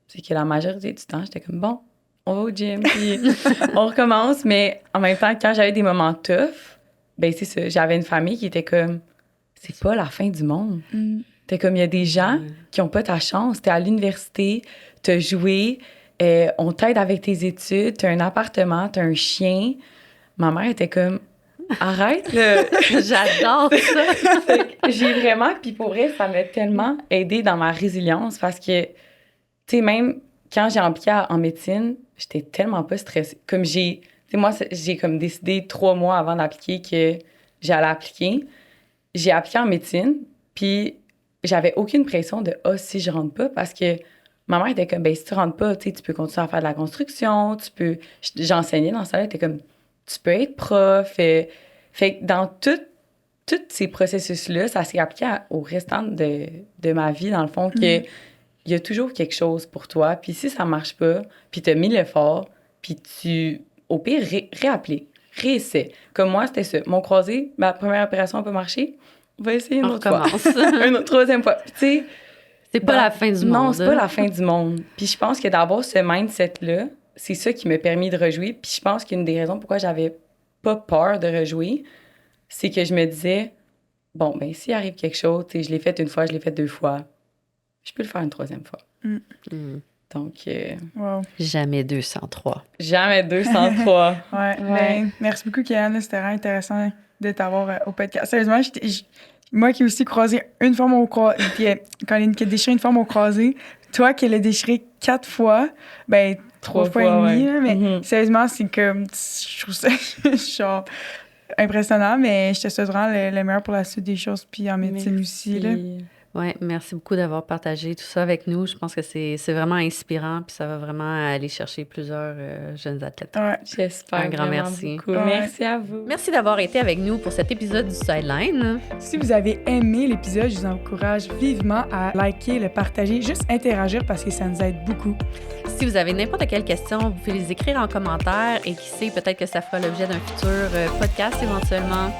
C'est que la majorité du temps, j'étais comme, bon, on va au gym, puis on recommence. Mais en même temps, quand j'avais des moments tough, ben c'est ça, j'avais une famille qui était comme, c'est pas la fin du monde. T'es comme, il y a des gens qui ont pas ta chance. T'es à l'université, t'as joué, on t'aide avec tes études, t'as un appartement, t'as un chien. Ma mère était comme, arrête, là. J'adore ça. J'ai vraiment, puis pour vrai, ça m'a tellement aidée dans ma résilience parce que, tu sais, même quand j'ai appliqué en médecine, j'étais tellement pas stressée. Comme tu sais, moi, j'ai comme décidé 3 mois avant d'appliquer que j'allais appliquer. J'ai appliqué en médecine, puis j'avais aucune pression de « Ah, si je rentre pas », parce que ma mère était comme « Ben, si tu rentres pas, tu sais, tu peux continuer à faire de la construction, tu peux... » J'enseignais dans ça, elle était comme « Tu peux être prof. » Fait que dans tous ces processus-là, ça s'est appliqué au restant de ma vie, dans le fond, que il y a toujours quelque chose pour toi. Puis si ça marche pas, puis tu as mis l'effort, puis tu, au pire, réappliques, réessaie. Comme moi, c'était ça. Mon croisé, ma première opération n'a pas marché. On va essayer une autre fois. Une autre, troisième fois. Puis tu sais... C'est pas la fin du monde. Non, c'est pas la fin du monde. Puis je pense que d'avoir ce mindset-là, c'est ça qui m'a permis de rejouer. Puis je pense qu'une des raisons pourquoi j'avais pas peur de rejouer, c'est que je me disais, bon, ben s'il arrive quelque chose, tu sais, je l'ai fait une fois, je l'ai fait 2 fois, je peux le faire une 3e fois. Donc... Jamais 203. Jamais 203. Ouais. Ben, merci beaucoup, Kéane. C'était vraiment intéressant de t'avoir au podcast. Sérieusement, moi qui ai aussi croisé une fois mon croisé, quand il a déchiré une fois mon croisé, toi qui l'as déchiré 4 fois, ben 3 fois et demi, là, mais sérieusement, c'est comme, je trouve ça genre impressionnant, mais je te souhaite vraiment le meilleur pour la suite des choses, puis en médecine aussi, là. Oui, merci beaucoup d'avoir partagé tout ça avec nous. Je pense que c'est vraiment inspirant, puis ça va vraiment aller chercher plusieurs jeunes athlètes. Ouais, j'espère. Un grand merci. Beaucoup. Ouais. Merci à vous. Merci d'avoir été avec nous pour cet épisode du Sideline. Si vous avez aimé l'épisode, je vous encourage vivement à liker, le partager, juste interagir parce que ça nous aide beaucoup. Si vous avez n'importe quelle question, vous pouvez les écrire en commentaire et qui sait, peut-être que ça fera l'objet d'un futur podcast éventuellement.